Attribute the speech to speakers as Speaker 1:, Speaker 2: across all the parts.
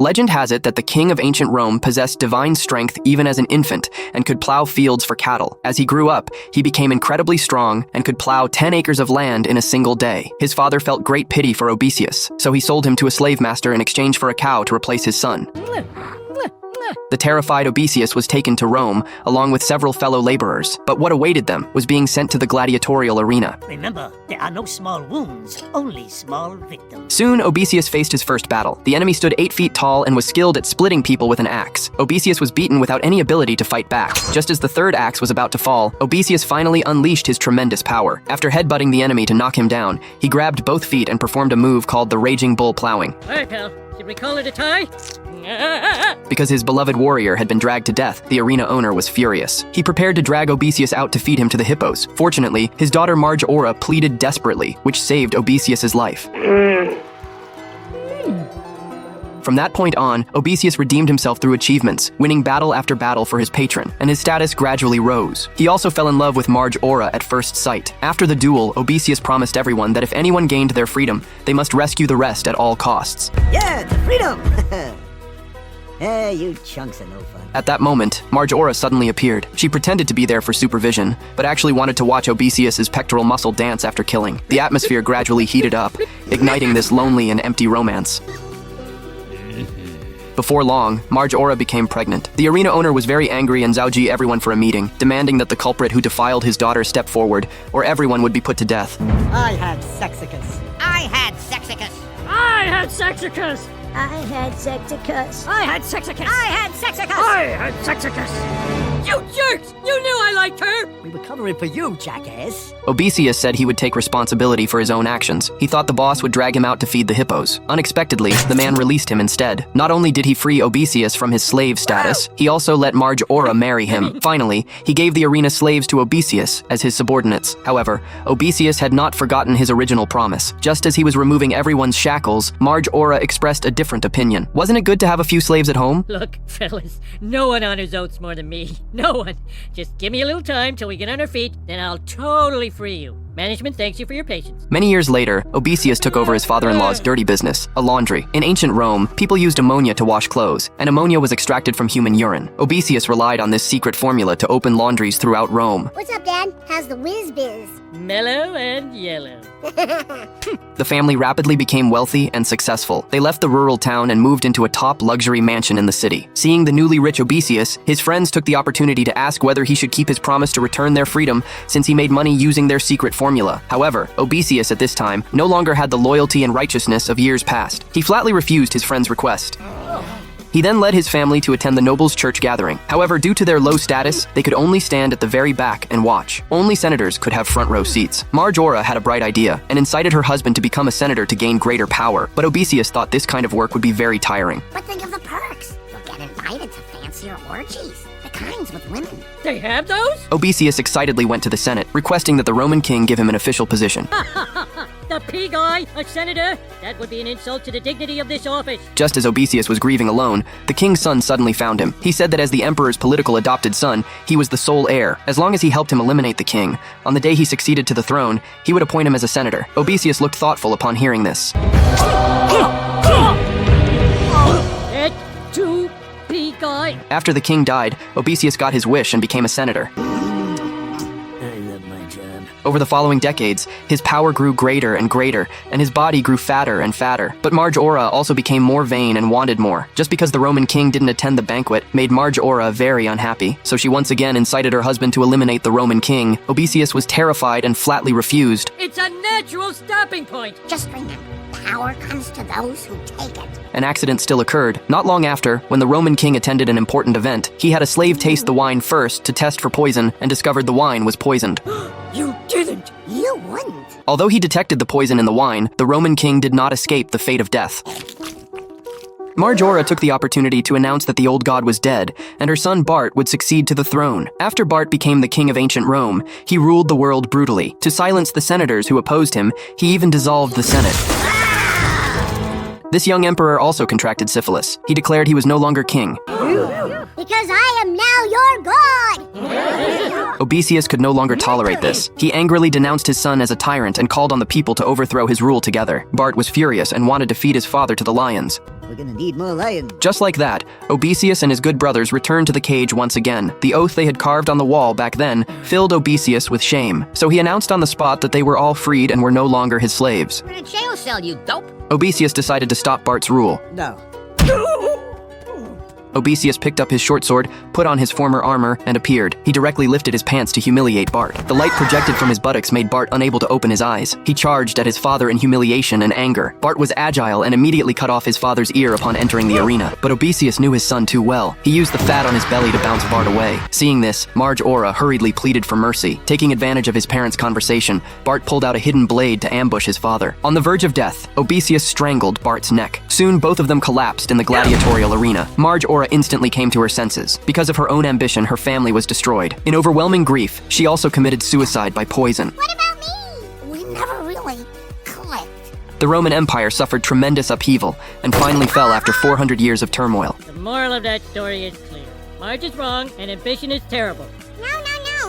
Speaker 1: Legend has it that the king of ancient Rome possessed divine strength even as an infant and could plow fields for cattle. As he grew up, he became incredibly strong and could plow 10 acres of land in a single day. His father felt great pity for Odysseus, so he sold him to a slave master in exchange for a cow to replace his son. The terrified Odysseus was taken to Rome, along with several fellow laborers, but what awaited them was being sent to the gladiatorial arena.
Speaker 2: Remember, there are no small wounds, only small victims.
Speaker 1: Soon, Odysseus faced his first battle. The enemy stood 8 feet tall and was skilled at splitting people with an axe. Odysseus was beaten without any ability to fight back. Just as the third axe was about to fall, Odysseus finally unleashed his tremendous power. After headbutting the enemy to knock him down, he grabbed both feet and performed a move called the Raging Bull Plowing.
Speaker 2: All right, pal. Should we call it a tie?
Speaker 1: Because his beloved warrior had been dragged to death, the arena owner was furious. He prepared to drag Odysseus out to feed him to the hippos. Fortunately, his daughter Marge Aura pleaded desperately, which saved Odysseus' life. From that point on, Odysseus redeemed himself through achievements, winning battle after battle for his patron, and his status gradually rose. He also fell in love with Marge Aura at first sight. After the duel, Odysseus promised everyone that if anyone gained their freedom, they must rescue the rest at all costs.
Speaker 3: Yeah, to freedom! Hey, you chunks of no fun.
Speaker 1: At that moment, Marge Aura suddenly appeared. She pretended to be there for supervision, but actually wanted to watch Odysseus' pectoral muscle dance after killing. The atmosphere gradually heated up, igniting this lonely and empty romance. Before long, Marge Aura became pregnant. The arena owner was very angry and zauji everyone for a meeting, demanding that the culprit who defiled his daughter step forward, or everyone would be put to death.
Speaker 3: I had Sexicus.
Speaker 4: I had Sexicus.
Speaker 2: I had Sexicus!
Speaker 5: I had Sexicus.
Speaker 2: I had Sexicus!
Speaker 4: I had Sexicus.
Speaker 2: I had Sexicus! You jerks! You knew I liked her!
Speaker 3: We were covering for you, jackass.
Speaker 1: Odysseus said he would take responsibility for his own actions. He thought the boss would drag him out to feed the hippos. Unexpectedly, the man released him instead. Not only did he free Odysseus from his slave status, he also let Marge Aura marry him. Finally, he gave the arena slaves to Odysseus as his subordinates. However, Odysseus had not forgotten his original promise. Just as he was removing everyone's shackles, Marge Aura expressed a different opinion. Wasn't it good to have a few slaves at home?
Speaker 2: Look, fellas, no one honors oaths more than me. No one. Just give me a little time till we get on our feet, then I'll totally free you. Management thanks you for your patience.
Speaker 1: Many years later, Odysseus took over his father-in-law's dirty business, a laundry. In ancient Rome, people used ammonia to wash clothes, and ammonia was extracted from human urine. Odysseus relied on this secret formula to open laundries throughout Rome.
Speaker 5: What's up, Dad? How's the whiz-biz?
Speaker 2: Mellow and yellow.
Speaker 1: The family rapidly became wealthy and successful. They left the rural town and moved into a top luxury mansion in the city. Seeing the newly rich Odysseus, his friends took the opportunity to ask whether he should keep his promise to return their freedom since he made money using their secret formula. However, Odysseus at this time no longer had the loyalty and righteousness of years past. He flatly refused his friend's request. He then led his family to attend the nobles' church gathering. However, due to their low status, they could only stand at the very back and watch. Only senators could have front row seats. Marge Aura had a bright idea and incited her husband to become a senator to gain greater power. But Odysseus thought this kind of work would be very tiring.
Speaker 4: But think of the perks. You'll get invited to fancier orgies. The kinds with women.
Speaker 2: They have those?
Speaker 1: Odysseus excitedly went to the Senate, requesting that the Roman king give him an official position.
Speaker 2: The pig eye, a senator? That would be an insult to the dignity of this office.
Speaker 1: Just as Odysseus was grieving alone, the king's son suddenly found him. He said that as the emperor's political adopted son, he was the sole heir. As long as he helped him eliminate the king, on the day he succeeded to the throne, he would appoint him as a senator. Odysseus looked thoughtful upon hearing this.
Speaker 2: Pig eye.
Speaker 1: After the king died, Odysseus got his wish and became a senator.
Speaker 3: I love my job.
Speaker 1: Over the following decades, his power grew greater and greater, and his body grew fatter and fatter. But Marge Aura also became more vain and wanted more. Just because the Roman king didn't attend the banquet made Marge Aura very unhappy. So she once again incited her husband to eliminate the Roman king. Odysseus was terrified and flatly refused.
Speaker 2: It's a natural stopping point.
Speaker 4: Just remember, power comes to those who take it.
Speaker 1: An accident still occurred. Not long after, when the Roman king attended an important event, he had a slave taste the wine first to test for poison and discovered the wine was poisoned.
Speaker 2: You didn't.
Speaker 4: You wouldn't.
Speaker 1: Although he detected the poison in the wine, the Roman king did not escape the fate of death. Marge Aura took the opportunity to announce that the old god was dead, and her son Bart would succeed to the throne. After Bart became the king of ancient Rome, he ruled the world brutally. To silence the senators who opposed him, he even dissolved the Senate. This young emperor also contracted syphilis. He declared he was no longer king.
Speaker 5: because I am now your god!
Speaker 1: Odysseus could no longer tolerate this. He angrily denounced his son as a tyrant and called on the people to overthrow his rule together. Bart was furious and wanted to feed his father to the lions.
Speaker 3: We're gonna need more lions.
Speaker 1: Just like that, Odysseus and his good brothers returned to the cage once again. The oath they had carved on the wall back then filled Odysseus with shame, so he announced on the spot that they were all freed and were no longer his slaves.
Speaker 4: We're in a jail cell, you dope.
Speaker 1: Odysseus decided to stop Bart's rule.
Speaker 3: No.
Speaker 1: Odysseus picked up his short sword, put on his former armor, and appeared. He directly lifted his pants to humiliate Bart. The light projected from his buttocks made Bart unable to open his eyes. He charged at his father in humiliation and anger. Bart was agile and immediately cut off his father's ear upon entering the arena. But Odysseus knew his son too well. He used the fat on his belly to bounce Bart away. Seeing this, Marge Ora hurriedly pleaded for mercy. Taking advantage of his parents' conversation, Bart pulled out a hidden blade to ambush his father. On the verge of death, Odysseus strangled Bart's neck. Soon both of them collapsed in the gladiatorial arena. Marge Ora instantly came to her senses. Because of her own ambition, her family was destroyed. In overwhelming grief, she also committed suicide by poison.
Speaker 5: What about me?
Speaker 4: We never really clicked.
Speaker 1: The Roman Empire suffered tremendous upheaval and finally fell after 400 years of turmoil.
Speaker 2: The moral of that story is clear. Marge is wrong, and ambition is terrible.
Speaker 5: No.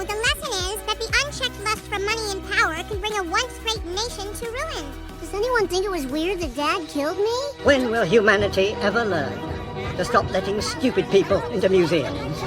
Speaker 5: The lesson is that the unchecked lust for money and power can bring a once great nation to ruin. Does anyone think it was weird that Dad killed me?
Speaker 6: When will humanity ever learn to stop letting stupid people into museums?